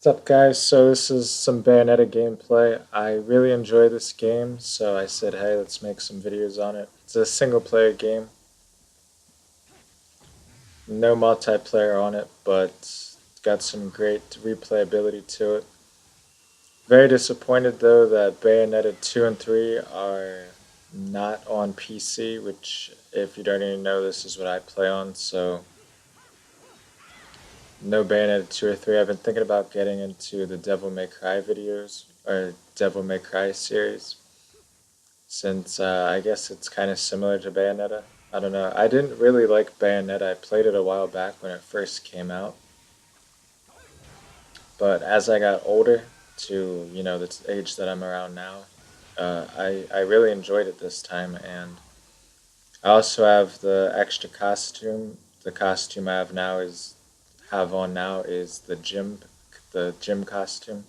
What's up, guys? So this is some Bayonetta gameplay. I really enjoy this game, so I said, hey, let's make some videos on it. It's a single-player game, no multiplayer on it, but it's got some great replayability to it. Very disappointed, though, that Bayonetta 2 and 3 are not on PC, which, if you don't even know, this is what I play on, so no Bayonetta 2 or 3. I've been thinking about getting into the Devil May Cry videos, or Devil May Cry series, since I guess it's kind of similar to Bayonetta. I don't know. I didn't really like Bayonetta. I played it a while back when it first came out, but as I got older, to the age that I'm around now, I really enjoyed it this time, and I also have the extra costume. The costume I have on now is the gym costume.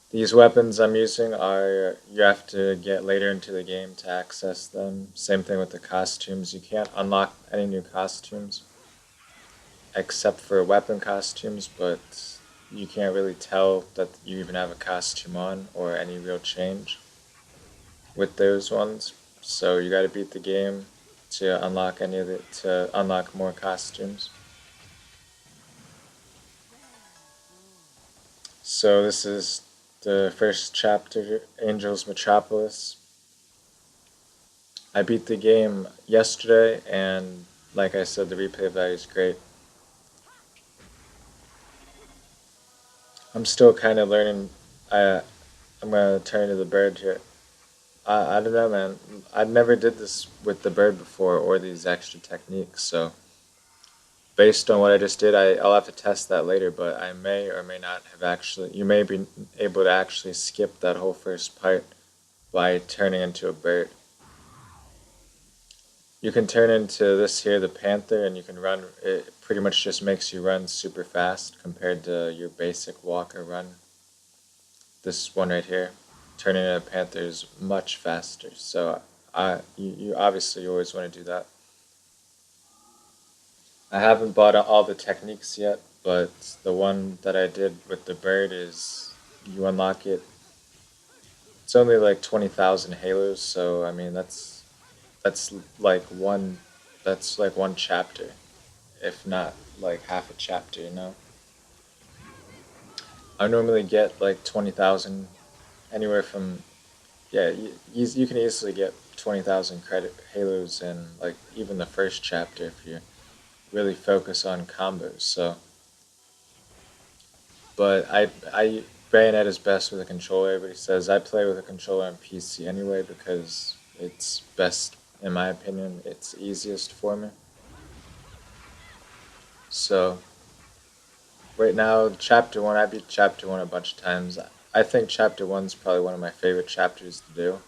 These weapons I'm using are, you have to get later into the game to access them. Same thing with the costumes. You can't unlock any new costumes except for weapon costumes, but you can't really tell that you even have a costume on or any real change with those ones. So you gotta beat the game to unlock more costumes. So this is the first chapter, Angel's Metropolis. I beat the game yesterday, and like I said, the replay value is great. I'm still kind of learning. I I'm gonna turn to the bird here. I don't know, man. I never did this with the bird before or these extra techniques, so based on what I just did, I'll have to test that later. But I may or may not have actually. You may be able to actually skip that whole first part by turning into a bird. You can turn into this here, the panther, and you can run. It pretty much just makes you run super fast compared to your basic walk or run. This one right here, turning into a panther, is much faster. So you obviously always want to do that. I haven't bought all the techniques yet, but the one that I did with the bird is you unlock it. It's only like 20,000 halos, so I mean that's like one that's like one chapter, if not like half a chapter, you know. I normally get like 20,000, anywhere from, yeah, you can easily get 20,000 credit halos in like even the first chapter if you really focus on combos. So, but I Bayonet is best with a controller. Everybody says I play with a controller on PC anyway because it's best in my opinion. It's easiest for me. So right now, chapter one, I beat chapter one a bunch of times. I think chapter one's probably one of my favorite chapters to do.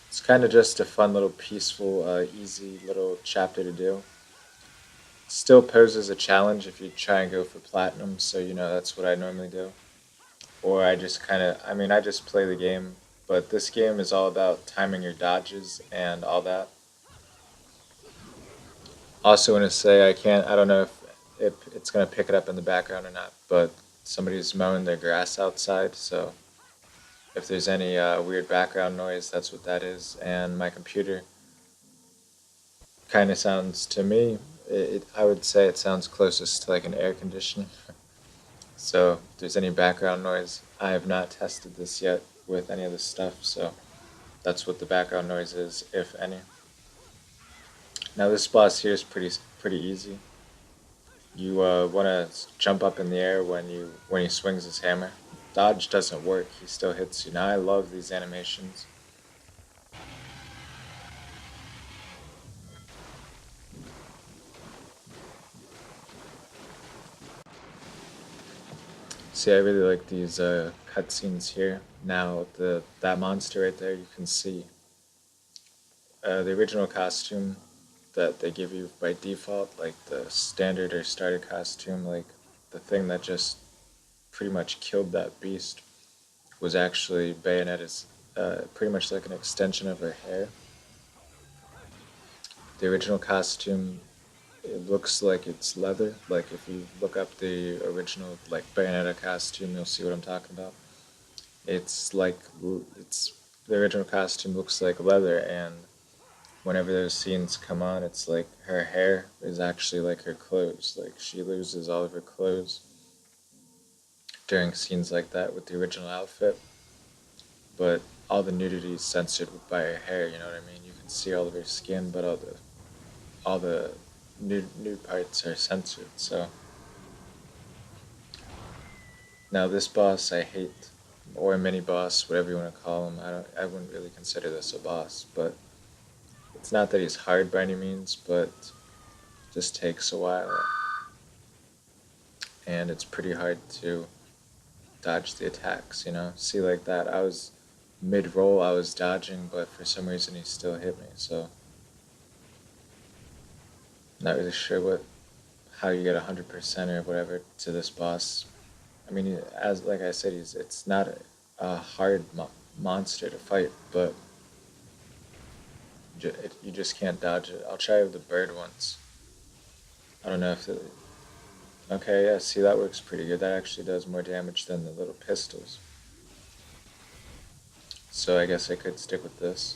It's kind of just a fun little peaceful, easy little chapter to do. Still poses a challenge if you try and go for platinum, so that's what I normally do. Or I just I just play the game, but this game is all about timing your dodges and all that. Also, want to say I don't know if it's gonna pick it up in the background or not, but somebody's mowing their grass outside, so if there's any weird background noise, that's what that is. And my computer kind of sounds to me, I would say it sounds closest to like an air conditioner. So if there's any background noise, I have not tested this yet with any of this stuff, so that's what the background noise is, if any. Now this boss here is pretty easy. You want to jump up in the air when he swings his hammer. Dodge doesn't work; he still hits you. Now I love these animations. See, I really like these cutscenes here. Now that monster right there, you can see the original costume that they give you by default, like the standard or starter costume, like the thing that just pretty much killed that beast, was actually Bayonetta's, pretty much like an extension of her hair. The original costume it looks like it's leather. Like if you look up the original like bayonetta costume, you'll see what I'm talking about. It's like it's the original costume looks like leather, and whenever those scenes come on, it's like her hair is actually like her clothes. Like she loses all of her clothes during scenes like that with the original outfit, but all the nudity is censored by her hair. You know what I mean? You can see all of her skin, but all the nude parts are censored. So now this boss I hate, or mini boss, whatever you want to call him. I wouldn't really consider this a boss, but it's not that he's hard by any means, but just takes a while, and it's pretty hard to dodge the attacks. See like that. I was mid roll, I was dodging, but for some reason he still hit me. So not really sure what how you get 100% or whatever to this boss. I mean, as like I said, it's not a hard monster to fight, but you just can't dodge it. I'll try with the bird once. I don't know if it. Okay, yeah, see, that works pretty good. That actually does more damage than the little pistols. So I guess I could stick with this.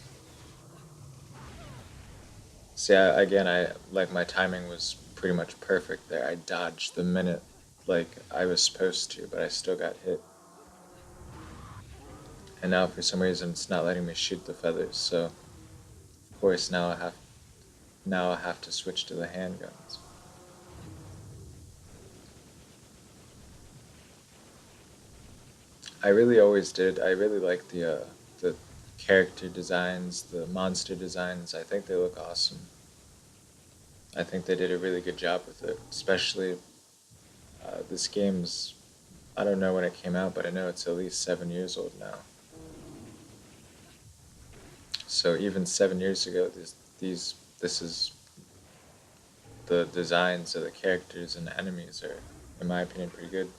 See, again, I like my timing was pretty much perfect there. I dodged the minute like I was supposed to, but I still got hit. And now for some reason it's not letting me shoot the feathers. So of course now I have to switch to the handguns. I really always did. I really like the character designs, the monster designs. I think they look awesome. I think they did a really good job with it. Especially this game's. I don't know when it came out, but I know it's at least 7 years old now. So even 7 years ago, this is the designs of the characters and the enemies are, in my opinion, pretty good.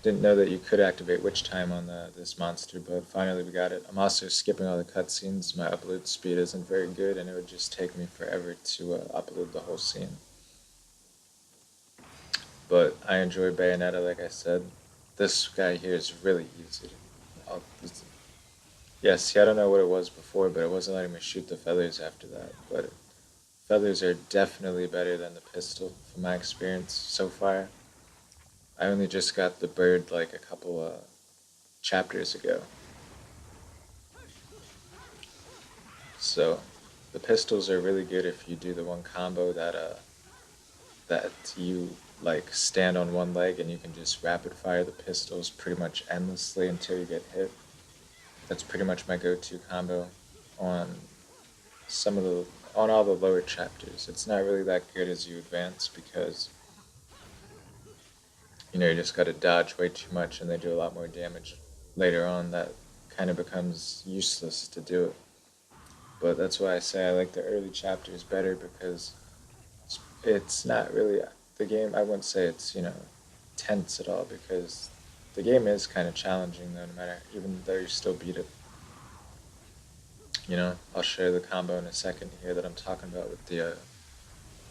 Didn't know that you could activate witch time on this monster, but finally we got it. I'm also skipping all the cutscenes. My upload speed isn't very good, and it would just take me forever to upload the whole scene. But I enjoy Bayonetta, like I said. This guy here is really easy. I'll, yeah, see, I don't know what it was before, but it wasn't letting me shoot the feathers after that. But feathers are definitely better than the pistol, from my experience so far. I only just got the bird like a couple chapters ago. So the pistols are really good if you do the one combo that you like stand on one leg and you can just rapid fire the pistols pretty much endlessly until you get hit. That's pretty much my go-to combo on some of the on all the lower chapters. It's not really that good as you advance because you just got to dodge way too much and they do a lot more damage later on that kind of becomes useless to do it. But that's why I say I like the early chapters better because it's not really the game. I wouldn't say it's tense at all because the game is kind of challenging though. No matter even though you still beat it. I'll show you the combo in a second here that I'm talking about with the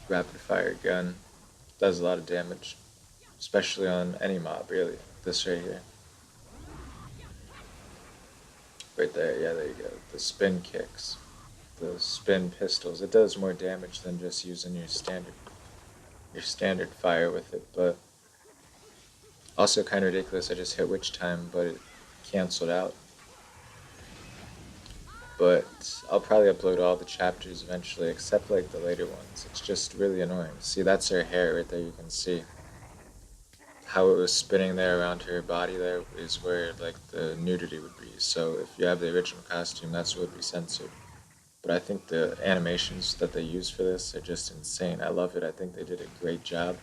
rapid fire gun. Does a lot of damage, especially on any mob. Really, this right here, right there. Yeah, there you go. The spin kicks, the spin pistols. It does more damage than just using your standard fire with it, but also kind of ridiculous. I just hit witch time, but it canceled out. But I'll probably upload all the chapters eventually, except like the later ones. It's just really annoying. See, that's her hair right there. You can see how it was spinning there around her body. There is where like the nudity would be. So if you have the original costume, that's what would be censored. But I think the animations that they use for this are just insane. I love it. I think they did a great job.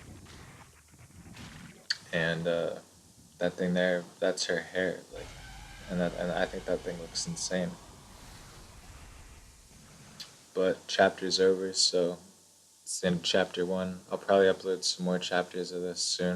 And that thing there, that's her hair. Like, and I think that thing looks insane. But chapter's over, so it's the end of chapter 1. I'll probably upload some more chapters of this soon.